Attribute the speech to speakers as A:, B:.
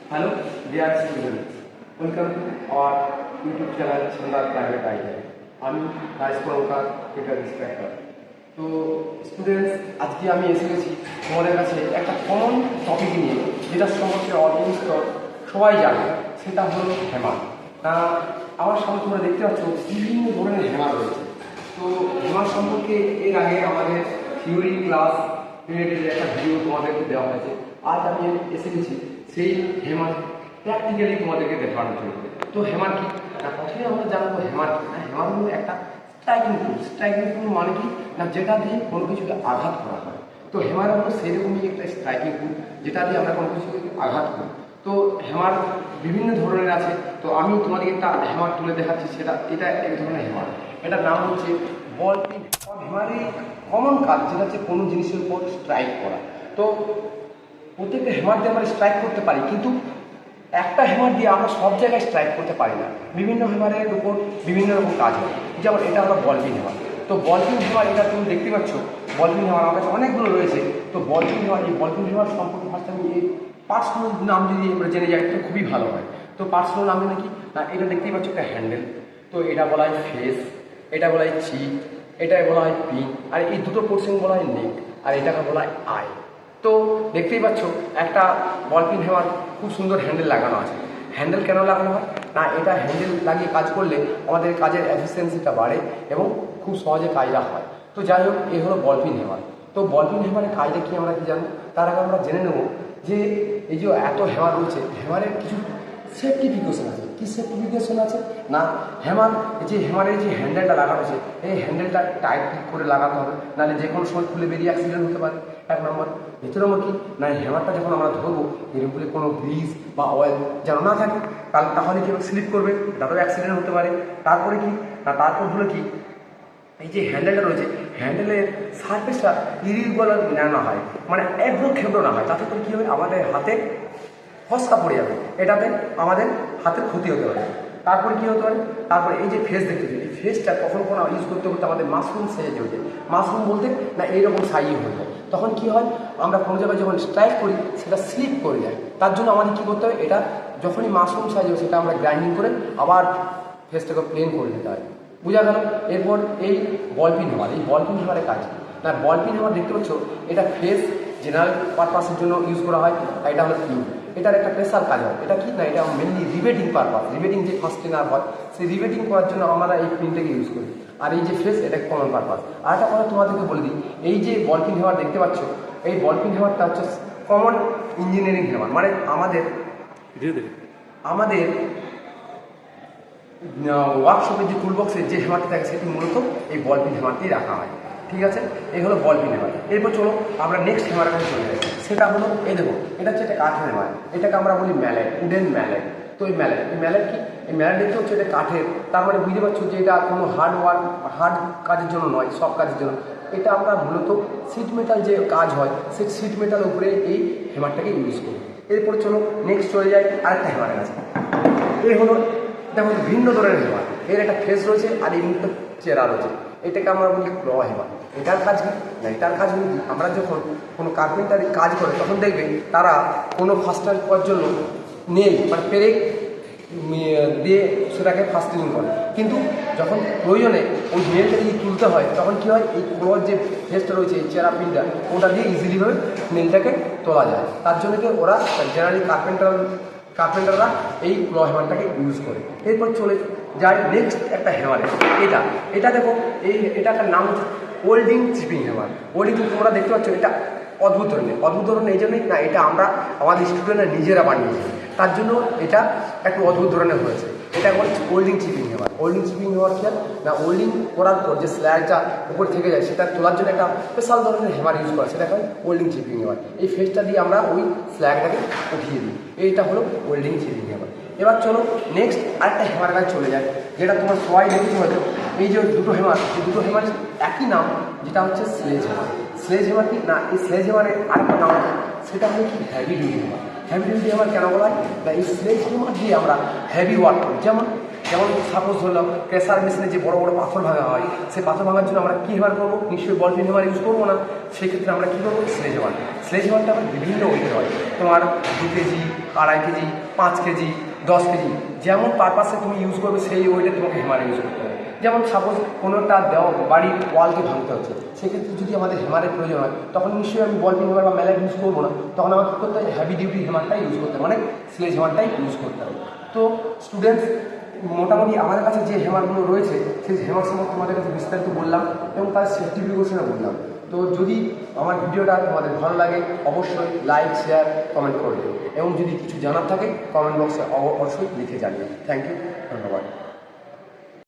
A: Hello, dear students. Welcome to our YouTube channel Chandar Private Idea. আমি রাজ কলকার teacher inspector. তো students, আজকে আমি এসে গেছি তোমাদের কাছে একটা কমন টপিক নিয়ে, যেটা সম্পর্কে অডিয়েন্স সবাই জানে, সেটা হলো হ্যামার। আমার সামনে তোমরা দেখতে পাচ্ছ বিভিন্ন ধরনের হ্যামার রয়েছে। তো হ্যামার সম্পর্কে এর আগে আমাদের থিওরি ক্লাস রিলেটেড একটা ভিডিও তোমাদেরকে দেওয়া হয়েছে। আজ আমি এসে গেছি সেই হ্যামার প্র্যাকটিক্যালি তোমাদেরকে দেখানোর জন্য। তো হ্যামার কি না, প্রথমে আমরা জানবো হ্যামার কি না। হ্যামার হলো একটা স্ট্রাইকিং টুল। স্ট্রাইকিং টুল মানে কি না, যেটা দিয়ে কোনো কিছুকে আঘাত করা হয়। তো হ্যামার হলো সেরকমই একটা স্ট্রাইকিং টুল, যেটা দিয়ে আমরা কোনো কিছুকে আঘাত করি। তো হ্যামার বিভিন্ন ধরনের আছে। তো আমি তোমাদেরকে একটা হ্যামার তুলে দেখাচ্ছি, এটা এক ধরনের হ্যামার। এটার নাম হচ্ছে বল পিন। হ্যামারের কমন কাজ যেটা হচ্ছে কোনো জিনিসের উপর স্ট্রাইক করা। তো প্রত্যেকটা হ্যামার দিয়ে আমরা স্ট্রাইক করতে পারি, কিন্তু একটা হ্যামার দিয়ে আমরা সব জায়গায় স্ট্রাইক করতে পারি না। বিভিন্ন হ্যামারের উপর বিভিন্ন রকম কাজ হয়। যেমন এটা হলো বল পিন হ্যামার। তো বল পিন হ্যামার, এটা তুমি দেখতে পাচ্ছ বল পিন হ্যামার আমার কাছে অনেকগুলো রয়েছে। তো বল পিন হ্যামার, এই বল পিন হ্যামার সম্পর্কে ফার্স্ট আমি এই পার্টসগুলোর নাম যদি আমরা জেনে যাই তো খুবই ভালো হয়। তো পার্টসগুলোর নাম নাকি না, এটা দেখতেই পাচ্ছ একটা হ্যান্ডেল। তো এটা বলা হয় ফেস, এটা বলা হয় চিপ, এটা বলা হয় পিন, আর এই দুটো পোর্শন বলা হয় নেক, আর এটাকে বলা হয় আই। তো দেখতেই পাচ্ছ একটা বল পিন হ্যামার খুব সুন্দর হ্যান্ডেল লাগানো আছে। হ্যান্ডেল কেন লাগানো হয় না, এটা হ্যান্ডেল লাগিয়ে কাজ করলে আমাদের কাজের এফিসিয়েন্সিটা বাড়ে এবং খুব সহজে কাজটা হয়। তো যাই হোক, এই হলো বল পিন হ্যামার। তো বল পিন হ্যামারের কাজটা কি আমরা কি জানবো, তার আগে আমরা জেনে নেব যে এই যে এত হ্যামার রয়েছে, হ্যামারের কিছু সেফটি প্রিকশন আছে। কি সেফটি প্রিকশন আছে না, হ্যামারের যে হ্যান্ডেলটা লাগানো আছে, এই হ্যান্ডেলটা টাইট করে লাগাতে হবে, নাহলে যে কোনো সময় খুলে বেরিয়ে অ্যাক্সিডেন্ট হতে পারে। এক নম্বর। দ্বিতীয় নম্বর কি না, হ্যামারটা যখন আমরা ধরবো এর উপরে কোনো গ্রিস বা অয়েল যেন না থাকে, তাহলে কি স্লিপ করবে, তাতেও অ্যাক্সিডেন্ট হতে পারে। তারপরে কি না, তারপর হলো কি, এই যে হ্যান্ডেলটা রয়েছে, হ্যান্ডেলের সারফেসটা ইরিগুলার না হয়, মানে এবড়ো খেবড়ো না হয়। তাতে করে কী হবে, আমাদের হাতে ফসকা পড়ে যাবে, এটাতে আমাদের হাতের ক্ষতি হতে পারে। তারপরে কী হতে পারে, তারপরে এই যে ফেস দেখতেছি, এই ফেসটা কখনো কোনো ইউজ করতে করতে আমাদের মাশরুম সাইজ হয়ে যায়। মাশরুম বলতে না এইরকম সাইজ হয়ে যায়। তখন কি হয়, আমরা কোনো জায়গায় যখন স্ট্রাইক করি সেটা স্লিপ করে যায়। তার জন্য আমাদের কী করতে হবে, এটা যখনই মাশরুম সাইজ হবে সেটা আমরা গ্রাইন্ডিং করে আবার ফেসটাকে প্লেন করে দিতে হয়। বোঝা গেল। এরপর এই বল পিন হ্যামার, এই বল পিন হ্যামারের কাজ না, বল পিন হ্যামার দেখতে পাচ্ছ এটা ফেস জেনারেল পারপাসের জন্য ইউজ করা হয়। এটা হলো পিন, এটার একটা স্পেশাল কাজ হয়। এটা কি না, এটা মেনলি রিভেটিং পারপাস, রিভেটিং যে ফাস্টেনার হয় সেই রিভেটিং করার জন্য আমরা এই পিনটাকে ইউজ করি। আর এই যে ফেস, এটা কমন পারপাস। আর একটা কথা তোমাদেরকে বলে দিই, এই যে বল পিন হ্যামার দেখতে পাচ্ছ, এই বল পিন হ্যামারটা হচ্ছে কমন ইঞ্জিনিয়ারিং হ্যামার। মানে আমাদের ওয়ার্কশপের যে টুলবক্সের যে হ্যামারটি থাকে সেটি মূলত এই বল পিন হ্যামারটি রাখা হয়। ঠিক আছে, এই হলো বল পিন হ্যামার। এরপর চলো আমরা নেক্সট হ্যামারের কাছে চলে যাই। সেটা হলো এই দেখো, এটা হচ্ছে একটা কাঠের হ্যামার। এটাকে আমরা বলি ম্যালেট, উডেন ম্যালেট। তো এই ম্যালেট কি, এই ম্যালেট দেখতে হচ্ছে এটা কাঠের। তার মানে বুঝতে পারছো যে এটা কোনো হার্ড কাজের জন্য নয়, সব কাজের জন্য। এটা আমরা মূলত সিট মেটাল যে কাজ হয় সেই সিট মেটালের উপরে এই হ্যামারটাকে ইউজ করি। এরপরে চলো নেক্সট চলে যাই আরেকটা হ্যামারের কাছে। এই হলো দেখো ভিন্ন ধরনের হ্যামার। এর একটা ফেস রয়েছে আর এই মুখটা চেরা রয়েছে, এটাকে আমরা বলি ক্ল হ্যামার। এটার কাজ কি না, এটার কাজ হলো কি, আমরা যখন কোনো কার্পেন্টারি কাজ করে তখন দেখবে তারা কোনো ফাস্টার করার জন্য নেল মানে পেরেক দিয়ে সেটাকে ফাস্টিং করে, কিন্তু যখন প্রয়োজনে ওই নেলটা যদি তুলতে হয় তখন কী হয়, এই ক্লর যে ফেসটা রয়েছে এই চেরা পিনটা, ওটা দিয়ে ইজিলিভাবে নেলটাকে তোলা যায়। তার জন্য কি ওরা জেনারেলি কার্পেন্টাররা এই ক্ল হ্যামারটাকে ইউজ করে। এরপর চলে যাই নেক্সট একটা হ্যামারে। এটা দেখো, এটার নাম হচ্ছে ওল্ডিং চিপিং হ্যামার। ওল্ডিং তোমরা দেখতে পাচ্ছ, এটা অদ্ভুত ধরনের এই জন্যই না, এটা আমরা আমাদের স্টুডেন্টরা নিজেরা বানিয়েছি, তার জন্য এটা একটু অদ্ভুত ধরনের হয়েছে। এটা হচ্ছে ওল্ডিং চিপিং হ্যামার। ওল্ডিং চিপিং হ্যামার কি না, ওল্ডিং করার পর যে স্ল্যাগটা উপর থেকে যায় সেটা তোলার জন্য একটা স্পেশাল ধরনের হ্যামার ইউজ করা, সেটা হয় ওল্ডিং চিপিং হ্যামার। এই ফেসটা দিয়ে আমরা ওই স্ল্যাগটাকে উঠিয়ে দিই, এইটা হলো ওল্ডিং চিপিং হ্যামার। এবার চলো নেক্সট আরেকটা হ্যামার কাছে চলে যায়, যেটা তোমার সবাই দেখেছো হয়তো। এই যে দুটো হ্যামার, এই দুটো হ্যামার একই নাম, যেটা হচ্ছে স্লেজ হ্যামার। স্লেজ হ্যামার কি না, এই স্লেজ হ্যামারের আরেকটা নাম আছে, সেটা হলো কি heavy duty hammer. Heavy duty hammer কেন বলা হয় না, এই স্লেজ হ্যামার দিয়ে আমরা হেভি ওয়ার্ক করি। যেমন যেমন সাপোজ ধরলাম প্রেসার মেশিনে যে বড় বড় পাথর ভাঙা হয়, সেই পাথর ভাঙার জন্য আমরা কী হ্যামার করবো? নিশ্চয়ই বল পিন হ্যামার ইউজ করবো না। সেক্ষেত্রে আমরা কী করবো? Sledge hammer. স্লেজ হ্যামারটা আবার বিভিন্ন ওয়েটের হয়, তোমার 2 কেজি, 2.5 কেজি, 5 কেজি, 10 কেজি, যেমন পারপাসে তুমি ইউজ করবে সেই ওয়েটে তোমাকে হ্যামার ইউজ করতে হবে। যেমন সাপোজ কোনো একটা বাড়ির ওয়ালকে ভাঙতে হচ্ছে, সেক্ষেত্রে যদি আমাদের হ্যামারের প্রয়োজন হয়, তখন নিশ্চয়ই আমি বল পিন হ্যামার বা মেলার ইউজ করবো না, তখন আমাকে কী করতে হবে? হেভি ডিউটি হ্যামারটাই ইউজ করতে হবে, মানে স্লেজ হ্যামারটাই ইউজ করতে হবে। তো স্টুডেন্টস, মোটামুটি আমাদের কাছে যে হ্যামারগুলো রয়েছে সেই হ্যামার সম্পর্কে তোমাদের কাছে বিস্তারিত বললাম এবং তার সেফটি প্রিকশনও বললাম। তো যদি আমার ভিডিওটা তোমাদের ভালো লাগে, অবশ্যই লাইক, শেয়ার, কমেন্ট করবে এবং যদি কিছু জানার থাকে কমেন্ট বক্সে অবশ্যই লিখে জানিও। থ্যাংক ইউ, ধন্যবাদ।